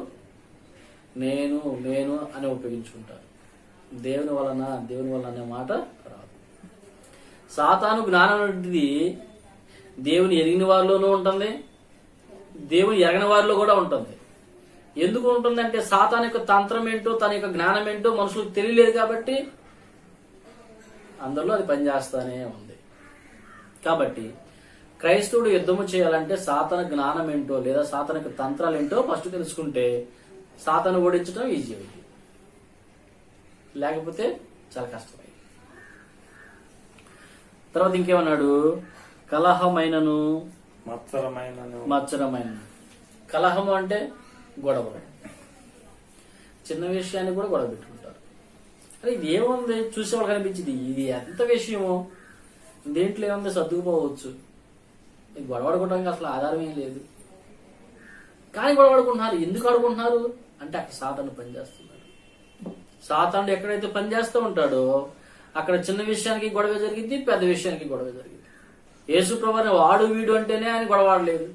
నేను నేను అని ఉపయోగించుకుంటారు. దేవుని వలన అనే మాట రాదు. సాతాను జ్ఞానం అనేది దేవుని ఎరిగిన వారిలోనూ ఉంటుంది, దేవుని ఎరగని వారిలో కూడా ఉంటుంది. ఎందుకు ఉంటుందంటే సాతాను యొక్క తంత్రం ఏంటో, తన యొక్క జ్ఞానం ఏంటో మనుషులకు తెలియలేదు కాబట్టి అందరిలో అది పనిచేస్తానే ఉంది. కాబట్టి క్రైస్తవుడు యుద్ధము చేయాలంటే సాతాను జ్ఞానం ఏంటో లేదా సాతాను యొక్క తంత్రాలు ఏంటో ఫస్ట్ తెలుసుకుంటే సాతాను ఓడించడం ఈజీ అవుతుంది, లేకపోతే చాలా కష్టమైంది. తర్వాత ఇంకేమన్నాడు, కలహమైనను మత్సరమైనను. కలహము అంటే గొడవ, చిన్న విషయాన్ని కూడా గొడవ పెట్టుకుంటారు. అరే ఇది ఏముంది, చూసేవాళ్ళు కనిపించింది, ఇది ఎంత విషయమో, దేంట్లో ఏముంది, సర్దుకుపోవచ్చు, గొడవ ఆడుకోవడానికి అసలు ఆధారం ఏం లేదు, కానీ గొడవ ఆడుకుంటున్నారు. ఎందుకు ఆడుకుంటున్నారు అంటే అక్కడ సాతాను పనిచేస్తున్నాడు. సాతానుడు ఎక్కడైతే పనిచేస్తూ ఉంటాడో అక్కడ చిన్న విషయానికి గొడవ జరిగింది, పెద్ద విషయానికి గొడవ జరిగింది. యేసు ప్రభువుని వాడు వీడు అంటేనే ఆయన గొడవాడలేదు,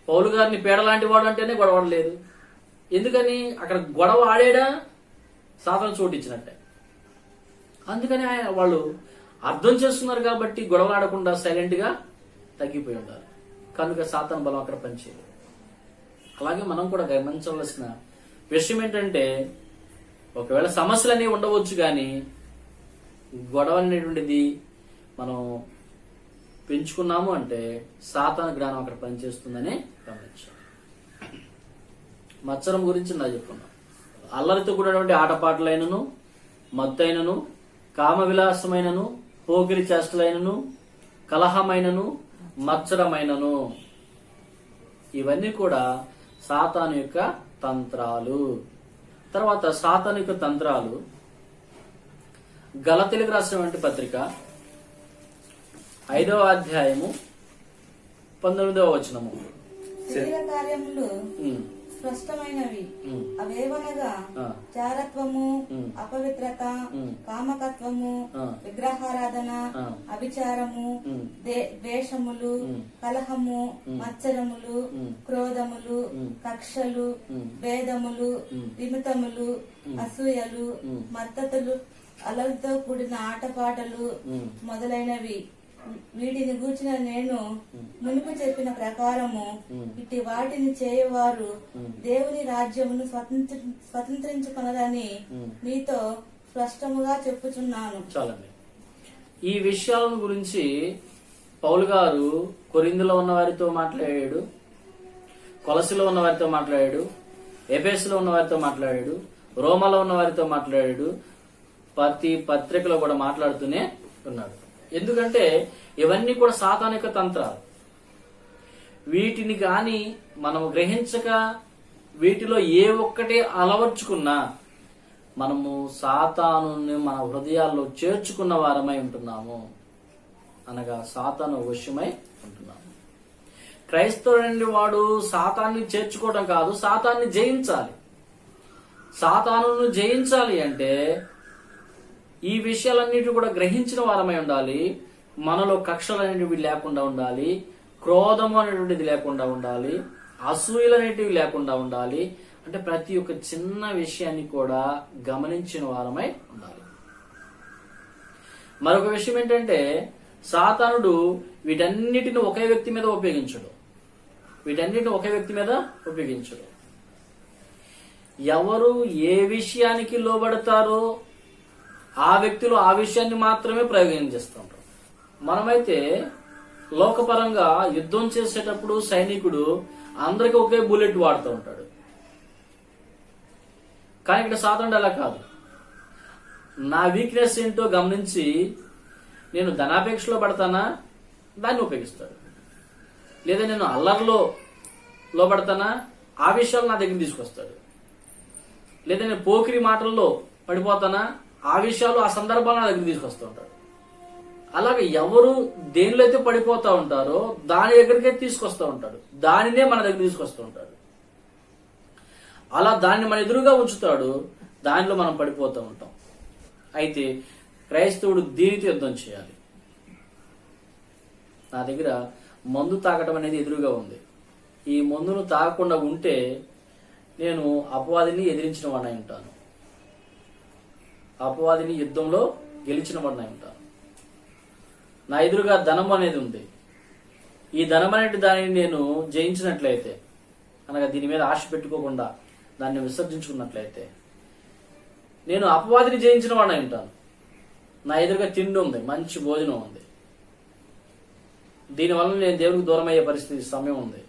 పౌలు గారిని పేడలాంటి వాడు అంటేనే గొడవడలేదు. ఎందుకని అక్కడ గొడవ ఆడేడా సాతాను చోటు ఇచ్చినట్టే. అందుకని వాళ్ళు అర్థం చేస్తున్నారు కాబట్టి గొడవలు ఆడకుండా సైలెంట్ గా తగ్గిపోయి ఉండాలి. కనుక సాతాను బలం అక్కడ పనిచేయదు. అలాగే మనం కూడా గమనించవలసిన విషయం ఏంటంటే ఒకవేళ సమస్యలు అనేవి ఉండవచ్చు, కానీ గొడవ అనేటువంటిది మనం పెంచుకున్నాము అంటే సాతాను జ్ఞానం అక్కడ పనిచేస్తుందని గమనించాలి. మత్సరం గురించి నా చెప్పుకున్నాం. అల్లరితో కూడినటువంటి ఆటపాటలైనను, మత్తైనను, కామ విలాసమైనను, పోకిరి చేష్టలైనను, కలహమైనను, మత్సరమైనను, ఇవన్నీ కూడా సాతాను యొక్క తంత్రాలు. తర్వాత సాతాను యొక్క తంత్రాలు గలతీయులకు రాసినటువంటి పత్రిక 5వ అధ్యాయము 19వ వచనము. శరీర కార్యములు స్పష్టమైనవి, అవేవనగా చారత్వము, అపవిత్రత, కామకత్వము, విగ్రహారాధన, అభిచారము, ద్వేషములు, కలహము, మత్సరములు, క్రోధములు, కక్షలు, భేదములు, విమితములు, అసూయలు, మత్తతులు, అలలతో కూడిన ఆటపాటలు మొదలైనవి వీటిని గూర్చిన నేను మునుపు చెప్పిన ప్రకారము ఇట్టి వాటిని చేయవారు దేవుని రాజ్యమును స్వతంత్రించుకొనరని మీతో స్పష్టముగా చెప్పుచున్నాను. చాలండి. ఈ విషయాలను గురించి పౌలు గారు కొరింథీలో ఉన్న వారితో మాట్లాడాడు, కొలసిలో ఉన్న వారితో మాట్లాడాడు, ఎఫెసులో ఉన్న వారితో మాట్లాడాడు, రోమాలో ఉన్న వారితో మాట్లాడాడు, ప్రతి పత్రికలో కూడా మాట్లాడుతూనే ఉన్నాడు. ఎందుకంటే ఇవన్నీ కూడా సాతానిక తంత్రాలు. వీటిని గాని మనం గ్రహించక వీటిలో ఏ ఒక్కటి అలవర్చుకున్నా మనము సాతానుని మన హృదయాల్లో చేర్చుకున్న వారమై ఉంటున్నాము, అనగా సాతాను వశమై ఉంటున్నాము. క్రైస్తవుడు వాడు సాతాన్ని చేర్చుకోవడం కాదు, సాతాన్ని జయించాలి. సాతానును జయించాలి అంటే ఈ విషయాలన్నిటి కూడా గ్రహించిన వారమై ఉండాలి. మనలో కక్షలు అనేటివి లేకుండా ఉండాలి, క్రోధము అనేటువంటిది లేకుండా ఉండాలి, అసూయలు అనేటివి లేకుండా ఉండాలి. అంటే ప్రతి ఒక్క చిన్న విషయాన్ని కూడా గమనించిన వారమై ఉండాలి. మరొక విషయం ఏంటంటే సాతానుడు వీటన్నిటిని ఒకే వ్యక్తి మీద ఉపయోగించడు. ఎవరు ఏ విషయానికి లోబడతారో ఆ వ్యక్తులు ఆ విషయాన్ని మాత్రమే ప్రయోగం చేస్తుంటారు. మనమైతే లోకపరంగా యుద్ధం చేసేటప్పుడు సైనికుడు అందరికీ ఒకే బుల్లెట్ వాడుతూ ఉంటాడు. కానీ ఇక్కడ సాతానుడు అలా కాదు. నా వీక్నెస్ ఏంటో గమనించి నేను ధనాపేక్షలో పడతానా దాన్ని ఉపయోగిస్తాడు, లేదా నేను అల్లర్లో లోపడతానా ఆ విషయాలు నా దగ్గర తీసుకొస్తాడు, లేదా నేను పోకిరి మాటల్లో పడిపోతానా ఆ విషయాలు ఆ సందర్భాలు నా దగ్గర తీసుకొస్తూ ఉంటాడు. అలాగే ఎవరు దేనిలో అయితే పడిపోతా ఉంటారో దాని దగ్గరికే తీసుకొస్తూ ఉంటాడు, దానినే మన దగ్గర తీసుకొస్తూ ఉంటాడు. అలా దాన్ని మన ఎదురుగా ఉంచుతాడు, దానిలో మనం పడిపోతూ ఉంటాం. అయితే క్రైస్తవుడు దీనితో యుద్ధం చేయాలి. నా దగ్గర మందు తాగటం అనేది ఎదురుగా ఉంది. ఈ మందును తాగకుండా ఉంటే నేను అపవాదిని ఎదిరించిన వాడినై ఉంటాను, అపవాదిని యుద్ధంలో గెలిచిన వాడినై ఉంటాను. నా ఎదురుగా ధనం అనేది ఉంది. ఈ ధనం అనేది దానిని నేను జయించినట్లయితే, అనగా దీని మీద ఆశ పెట్టుకోకుండా దాన్ని విసర్జించుకున్నట్లయితే నేను అపవాదిని జయించిన వాడినై ఉంటాను. నా ఎదురుగా తిండి ఉంది, మంచి భోజనం ఉంది. దీనివల్ల నేను దేవునికి దూరం అయ్యే పరిస్థితి సమయం ఉంది.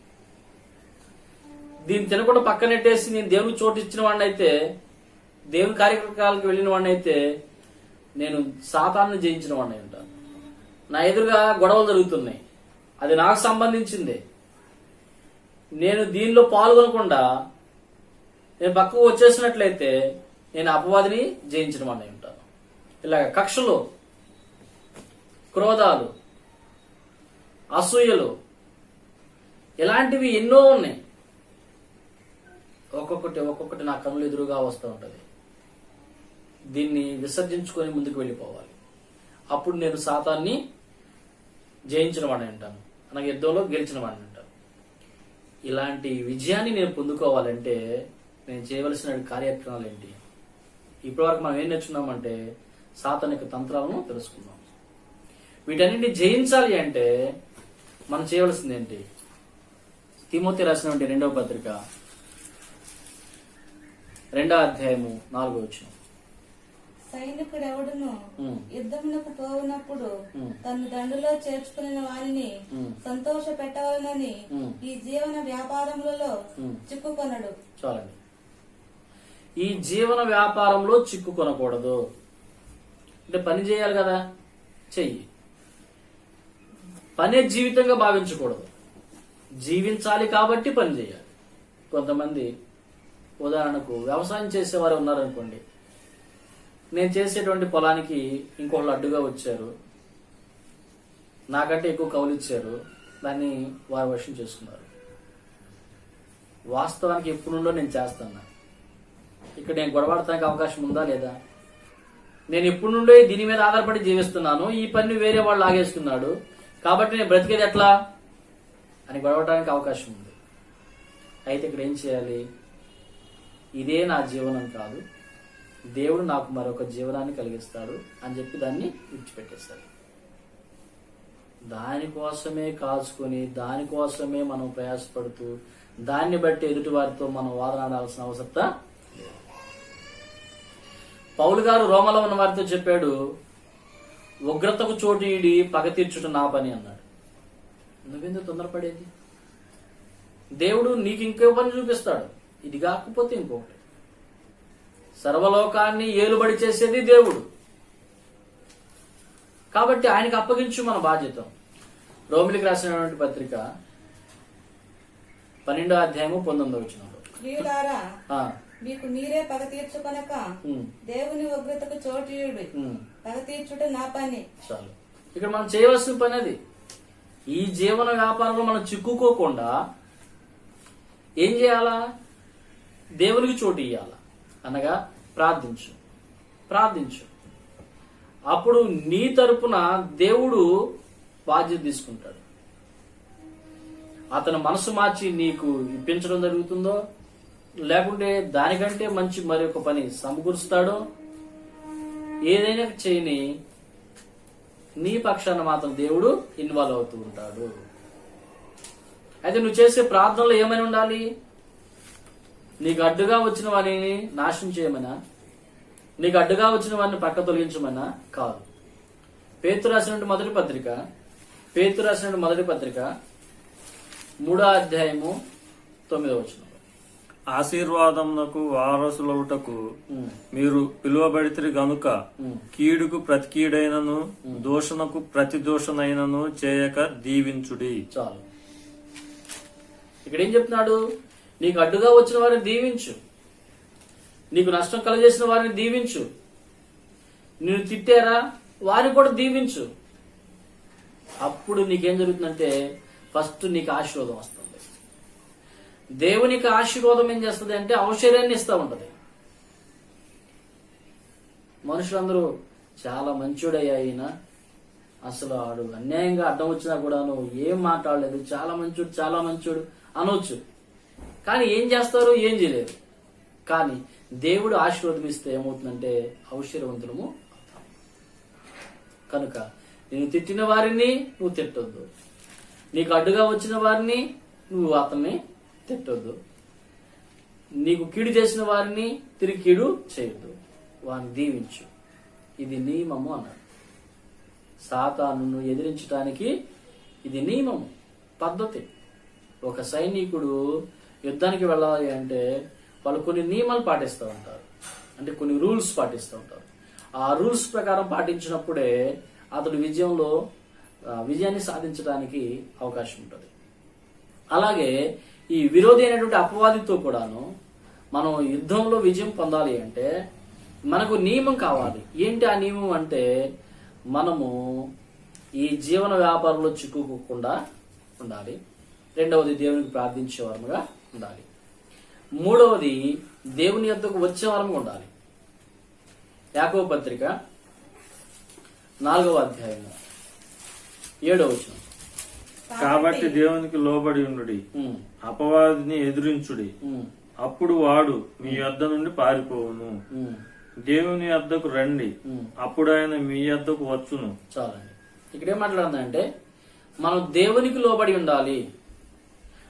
దీన్ని తినకుండా పక్కనెట్టేసి నేను దేవునికి చోటు ఇచ్చిన వాడిని అయితే, దేవుని కార్యక్రమాలకు వెళ్ళిన వాడిని అయితే నేను సాతాన్ని జయించిన వాడిని ఉంటాను. నా ఎదురుగా గొడవలు జరుగుతున్నాయి, అది నాకు సంబంధించింది. నేను దీనిలో పాల్గొనకుండా నేను పక్కకు వచ్చేసినట్లయితే నేను అపవాదిని జయించిన వాడిని ఉంటాను. ఇలాగ కక్షలు, క్రోధాలు, అసూయలు ఇలాంటివి ఎన్నో ఉన్నాయి. ఒక్కొక్కటి నా కనులు ఎదురుగా వస్తూ ఉంటది. దీన్ని విసర్జించుకొని ముందుకు వెళ్ళిపోవాలి. అప్పుడు నేను సాతాన్ని జయించిన వాడిని అంటాను, నాకు యుద్ధంలో గెలిచిన వాడిని అంటాను. ఇలాంటి విజయాన్ని నేను పొందుకోవాలంటే నేను చేయవలసిన కార్యక్రమాలు ఏంటి? ఇప్పటివరకు మనం ఏం నేర్చుకున్నామంటే సాతానిక తంత్రాలను తెలుసుకున్నాం. వీటన్నింటినీ జయించాలి అంటే మనం చేయవలసింది ఏంటి? తిమోతి రాసినటువంటి 2వ పత్రిక 2వ అధ్యాయము 4వ వచనం. సైనికుడు ఎవడును యుద్ధమునకు పోవునప్పుడు తను దండులో చేర్చుకున్న వారిని సంతోష పెట్టవాలని ఈ జీవన వ్యాపారములలో చిక్కుకొనడు. చాలండి. ఈ జీవన వ్యాపారంలో చిక్కుకొనకూడదు. అంటే పని చేయాలి కదా, చెయ్యి. పనే జీవితంగా భావించకూడదు. జీవించాలి కాబట్టి పని చేయాలి. కొంతమంది ఉదాహరణకు వ్యవసాయం చేసేవారు ఉన్నారనుకోండి, నేను చేసేటువంటి పొలానికి ఇంకొకళ్ళు అడ్డుగా వచ్చారు, నాకంటే ఎక్కువ కౌలు ఇచ్చారు, దాన్ని వారు వశం చేసుకున్నారు. వాస్తవానికి ఎప్పుడు నుండో నేను చేస్తాను. ఇక్కడ నేను గొడవడటానికి అవకాశం ఉందా లేదా? నేను ఎప్పుడు నుండో దీని మీద ఆధారపడి జీవిస్తున్నాను, ఈ పని వేరే వాళ్ళు లాగేస్తున్నాడు, కాబట్టి నేను బ్రతికేది ఎట్లా అని గొడవడానికి అవకాశం ఉంది. అయితే ఇక్కడ ఏం చేయాలి? ఇదే నా జీవనం కాదు, దేవుడు నాకు మరొక జీవనాన్ని కలిగిస్తాడు అని చెప్పి దాన్ని విడిచిపెట్టేస్తాడు. దానికోసమే కాచుకొని దానికోసమే మనం ప్రయాసపడుతూ దాన్ని బట్టి ఎదుటి వారితో మనం వాదనాడాల్సిన అవసరత లేదు. పౌలు గారు రోమలో ఉన్న వారితో చెప్పాడు, ఉగ్రతకు చోటు ఇడి పగ తీర్చుట నా పని అన్నాడు. నువ్వెందుకు తొందరపడేది? దేవుడు నీకు ఇంకో పని చూపిస్తాడు, ఇది కాకపోతే ఇంకొకటి. సర్వలోకాన్ని ఏలుబడి చేసేది దేవుడు కాబట్టి ఆయనకు అప్పగించు మన బాధ్యత. రోమిలికి రాసినటువంటి పత్రిక 12వ అధ్యాయము 19వ వచనంలో, ప్రియులారా, మీకు మీరే పగ తీర్చుకొనక దేవుని ఉగ్రతకు చోటీయుడు, పగ తీర్చుట నా పని. చాలు. ఇక్కడ మనం చేయవలసిన పని అది. ఈ జీవన వ్యాపారంలో మనం చిక్కుకోకుండా ఏం చేయాలా? దేవునికి చోటు ఇయ్యాలా, అనగా ప్రార్థించు. అప్పుడు నీ తరపున దేవుడు బాధ్యత తీసుకుంటాడు. అతను మనసు మార్చి నీకు ఇప్పించడం జరుగుతుందో, లేకుంటే దానికంటే మంచి మరి ఒక పని సమకూరుస్తాడో, ఏదైనా చేయని నీ పక్షాన మాత్రం దేవుడు ఇన్వాల్వ్ అవుతూ ఉంటాడు. అయితే నువ్వు చేసే ప్రార్థనలో ఏమని ఉండాలి? నీకు అడ్డుగా వచ్చిన వారిని నాశనం చేయమనా, నీకు అడ్డుగా వచ్చిన వారిని పక్క తొలగించమనా కాదు. పేతురు రాసినటువంటి మొదటి పత్రిక 3వ అధ్యాయము 9వ వచనం, ఆశీర్వాదమునకు వారసులవుటకు మీరు పిలువబడితిరి గనుక కీడుకు ప్రతి కీడైనను దూషణకు ప్రతి దూషణైనను చేయక దీవించుడి. చాలు. ఇక్కడ ఏం చెప్తున్నాడు? నీకు అడ్డుగా వచ్చిన వారిని దీవించు, నీకు నష్టం కలగజేసిన వారిని దీవించు, నిన్ను తిట్టారా వారిని కూడా దీవించు. అప్పుడు నీకేం జరుగుతుందంటే ఫస్ట్ నీకు ఆశీర్వాదం వస్తుంది. దేవునికి ఆశీర్వాదం ఏం చేస్తుంది అంటే ఔషధాన్ని ఇస్తూ ఉంటది. మనుషులందరూ చాలా మంచోడయ్యా ఈయన, అసలు ఆడు అన్యాయంగా అడ్డం వచ్చినా కూడాను ఏం మాట్లాడలేదు, చాలా మంచోడు అనొచ్చు. కానీ ఏం చేస్తారు? ఏం చేయలేరు. కానీ దేవుడు ఆశీర్వాదం ఇస్తే ఏమవుతుందంటే ఔషధవంతులము అవుతాం. కనుక నేను తిట్టిన వారిని నువ్వు తిట్టొద్దు, నీకు అడ్డుగా వచ్చిన వారిని నువ్వు అతన్ని తిట్టొద్దు, నీకు కీడు చేసిన వారిని తిరిగి కీడు చేయొద్దు, వారిని దీవించు. ఇది నియమము అన్నాడు. సాతానును ఎదిరించడానికి ఇది నియమము, పద్ధతి. ఒక సైనికుడు యుద్ధానికి వెళ్ళాలి అంటే వాళ్ళు కొన్ని నియమాలు పాటిస్తూ ఉంటారు, అంటే కొన్ని రూల్స్ పాటిస్తూ ఉంటారు. ఆ రూల్స్ ప్రకారం పాటించినప్పుడే అతడు విజయాన్ని సాధించడానికి అవకాశం ఉంటుంది. అలాగే ఈ విరోధి అయినటువంటి అపవాదితో కూడాను మనం యుద్ధంలో విజయం పొందాలి అంటే మనకు నియమం కావాలి. ఏంటి ఆ నియమం అంటే మనము ఈ జీవన వ్యాపారంలో చిక్కుకోకుండా ఉండాలి. రెండవది దేవునికి ప్రార్థించే వారముగా ఉండాలి. మూడవది దేవుని యొద్దకు వచ్చే వారముగా ఉండాలి. యాకోబు పత్రిక 4వ అధ్యాయం 7వ వచనం, కాబట్టి దేవునికి లోబడి ఉండుడి, అపవాదిని ఎదురించుడి, అప్పుడు వాడు మీ యొద్ద నుండి పారిపోవును. దేవుని యొద్దకు రండి, అప్పుడు ఆయన మీ యొద్దకు వచ్చును. చాలండి. ఇక్కడ ఏం మాట్లాడుతుందంటే మనం దేవునికి లోబడి ఉండాలి.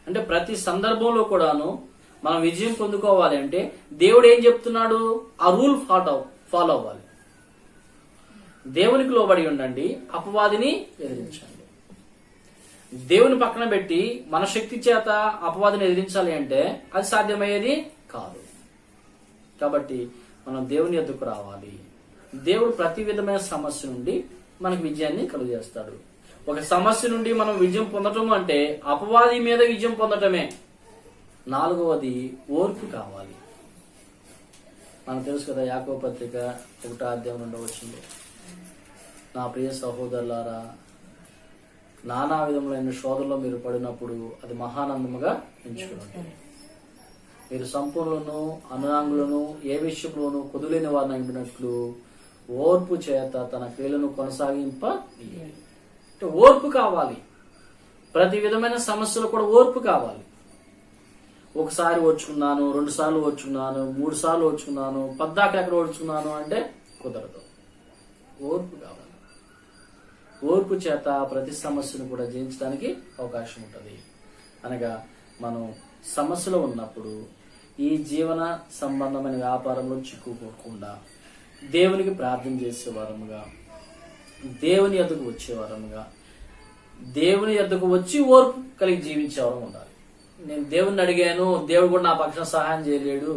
అంటే ప్రతి సందర్భంలో కూడాను మనం విజయం పొందుకోవాలి అంటే దేవుడు ఏం చెప్తున్నాడు? ఆ రూల్ ఫాలో అవ్వాలి. దేవునికి లోబడి ఉండండి, అపవాదిని ఎదిరించండి. దేవుని పక్కన పెట్టి మన శక్తి చేత అపవాదిని ఎదిరించాలి అంటే అది సాధ్యమయ్యేది కాదు. కాబట్టి మనం దేవుని యొద్దకు రావాలి. దేవుడు ప్రతి విధమైన సమస్య నుండి మనకు విజయాన్ని కలుగజేస్తాడు. ఒక సమస్య నుండి మనం విజయం పొందటం అంటే అపవాది మీద విజయం పొందటమే. 4వది ఓర్పు కావాలి. మనకు తెలుసు కదా, యాకోబు పత్రిక 1వ అధ్యాయం 2వ వచనంలో, నా ప్రియ సహోదరులారా, నానా విధములైన శోధనలో మీరు పడినప్పుడు అది మహానందముగా ఎంచుకోండి. మీరు సంపూర్ణను అనురాంగులను ఏ విషయంలోనూ కుదులేని వారిని అయినట్లు ఓర్పు చేత తన క్రియలను కొనసాగింప. అంటే ఓర్పు కావాలి. ప్రతి విధమైన సమస్యలు కూడా ఓర్పు కావాలి. ఒకసారి ఓర్చుకున్నాను, 2 సార్లు ఓర్చుకున్నాను, 3 సార్లు ఓర్చుకున్నాను, పద్దాక ఎక్కడ ఓర్చుకున్నాను అంటే కుదరదు. ఓర్పు కావాలి. ఓర్పు చేత ప్రతి సమస్యను కూడా జయించడానికి అవకాశం ఉంటుంది. అనగా మనం సమస్యలో ఉన్నప్పుడు ఈ జీవన సంబంధమైన వ్యాపారంలో చిక్కుకోకుండా దేవునికి ప్రార్థన చేసేవారముగా, దేవుని యొద్దకు వచ్చేవారముగా, దేవుని యొద్దకు వచ్చి ఓర్పు కలిగి జీవించేవారం ఉండాలి. నేను దేవుణ్ణి అడిగాను, దేవుడు కూడా నా పక్షాన సహాయం చేయలేడు.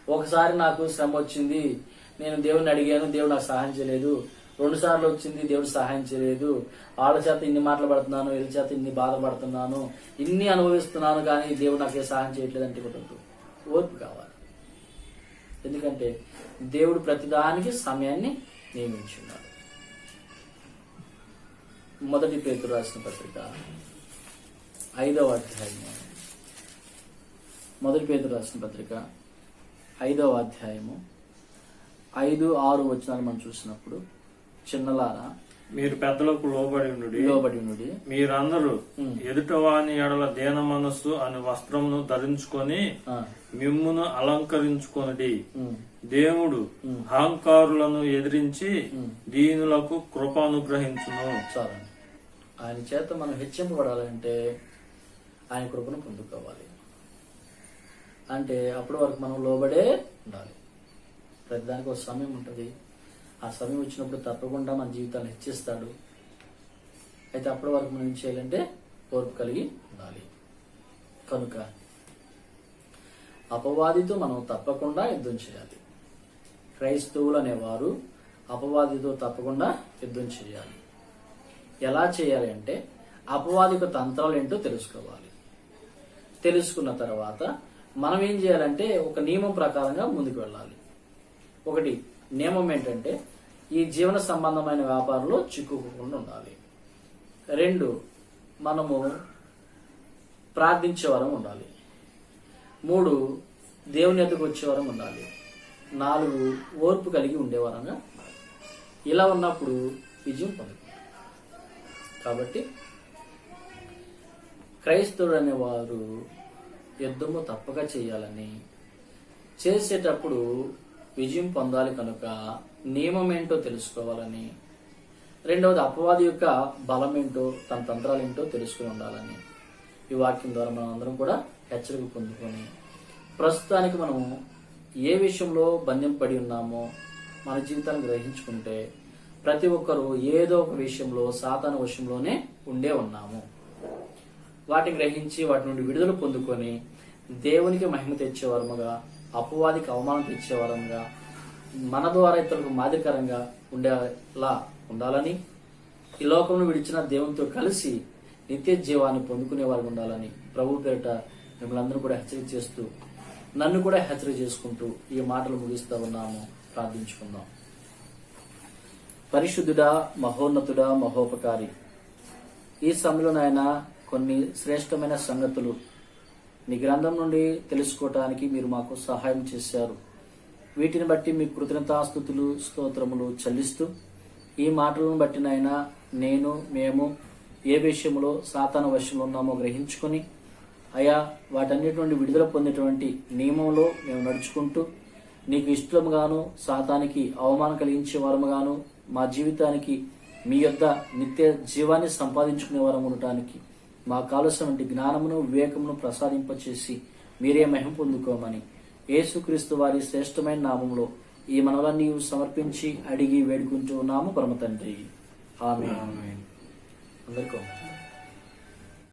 ఒకసారి నాకు శ్రమ వచ్చింది, నేను దేవుణ్ణి అడిగాను, దేవుడు నాకు సహాయం చేయలేదు. 2 సార్లు వచ్చింది, దేవుడు సహాయం చేయలేదు. వాళ్ళ చేత ఇన్ని మాటలు పడుతున్నాను, వీళ్ళ చేత ఇన్ని బాధపడుతున్నాను, ఇన్ని అనుభవిస్తున్నాను, కానీ దేవుడు నాకు ఏ సహాయం చేయట్లేదు అంటే కుదరదు. ఓర్పు కావాలి. ఎందుకంటే దేవుడు ప్రతిదానికి సమయాన్ని నియమించున్నాడు. 1 పేతురు రాసిన పత్రిక 5వ అధ్యాయము, 1 పేతురు రాసిన పత్రిక 5వ అధ్యాయము 5-6 వచనాలు మనం చూసినప్పుడు, చిన్నలారా మీరు పెద్దలకు లోబడి ఉండుడి. మీరందరూ ఎదుటవాని ఎడల దీన మనస్సు అనే వస్త్రమును ధరించుకొని మిమ్మును అలంకరించుకొనుడి. దేవుడు అహంకారులను ఎదిరించి దీనులకు కృప అనుగ్రహించును. చాలండి. ఆయన చేత మనం హెచ్చింపబడాలంటే ఆయన కృపను పొందుకోవాలి. అంటే అప్పటి వరకు మనం లోబడే ఉండాలి. ప్రతిదానికి ఒక సమయం ఉంటుంది. ఆ సమయం వచ్చినప్పుడు తప్పకుండా మన జీవితాన్ని హెచ్చిస్తాడు. అయితే అప్పటి వరకు మనం ఏం చేయాలంటే ఓర్పు కలిగి ఉండాలి. కనుక అపవాదితో మనం తప్పకుండా యుద్ధం చేయాలి. క్రైస్తవులు అనేవారు అపవాదితో తప్పకుండా యుద్ధం చేయాలి. ఎలా చేయాలి అంటే అపవాదిక తంత్రాలు ఏంటో తెలుసుకోవాలి. తెలుసుకున్న తర్వాత మనం ఏం చేయాలంటే ఒక నియమం ప్రకారంగా ముందుకు వెళ్ళాలి. ఒకటి నియమం ఏంటంటే ఈ జీవన సంబంధమైన వ్యాపారంలో చిక్కుకోకుండా ఉండాలి. 2, మనము ప్రార్థించే వరం ఉండాలి. 3, దేవుని ఎదుగు వచ్చే వరం ఉండాలి. 4, ఓర్పు కలిగి ఉండేవారంగా. ఇలా ఉన్నప్పుడు విజయం పొందుతాం. కాబట్టి క్రైస్తవుడు అనేవారు యుద్ధము తప్పక చేయాలని, చేసేటప్పుడు విజయం పొందాలి కనుక నియమం ఏంటో తెలుసుకోవాలని, 2వది అపవాది యొక్క బలం ఏంటో, తన తంత్రాలు ఏంటో తెలుసుకుని ఉండాలని ఈ వాక్యం ద్వారా మనం అందరం కూడా హెచ్చరిక పొందుకొని ప్రస్తుతానికి మనం ఏ విషయంలో బంధింపడి ఉన్నామో మన జీవితాన్ని గ్రహించుకుంటే ప్రతి ఒక్కరూ ఏదో ఒక విషయంలో సాతాను వశంలోనే ఉండే ఉన్నాము. వాటిని గ్రహించి వాటి నుండి విడుదల పొందుకొని దేవునికి మహిమ తెచ్చేవారముగా, అపవాదికి అవమానం తెచ్చేవారంగా, మన ద్వారా ఇతరులకు మాదిరికరంగా ఉండేలా ఉండాలని, ఈ లోకంలో విడిచిన దేవునితో కలిసి నిత్య జీవాన్ని పొందుకునే వారు ఉండాలని ప్రభు పేరిట మిమ్మల్ని అందరూ కూడా హెచ్చరిక చేస్తూ, నన్ను కూడా హెచ్చరిక చేసుకుంటూ ఈ మాటలు ముగిస్తూ ఉన్నాము. ప్రార్థించుకుందాం. పరిశుద్ధుడా, మహోన్నతుడా, మహోపకారి, ఈ సమయంలో నాయన కొన్ని శ్రేష్టమైన సంగతులు నీ గ్రంథం నుండి తెలుసుకోవటానికి మీరు మాకు సహాయం చేశారు. వీటిని బట్టి మీ కృతజ్ఞతాస్తుతులు, స్తోత్రములు చెల్లిస్తూ ఈ మాటలను బట్టి నాయన మేము ఏ విషయంలో సాతాను వశంలో ఉన్నామో గ్రహించుకొని అయా వాటన్నిటి నుండి విడుదల పొందేటువంటి నియమంలో మేము నడుచుకుంటూ నీకు ఇష్టముగాను సాతానికి అవమానం కలిగించే వారముగాను మా జీవితానికి మీ యొద్ద నిత్య జీవాన్ని సంపాదించుకునే వారం ఉండటానికి మా కావలసినటువంటి జ్ఞానమును, వివేకమును ప్రసాదింపచేసి మీరే మహిమ పొందుకోమని యేసుక్రీస్తు వారి శ్రేష్టమైన నామంలో ఈ మనవలన్నీ సమర్పించి అడిగి వేడుకుంటూ ఉన్నాము పరమ తండ్రి. ఆమేన్. అందరికీ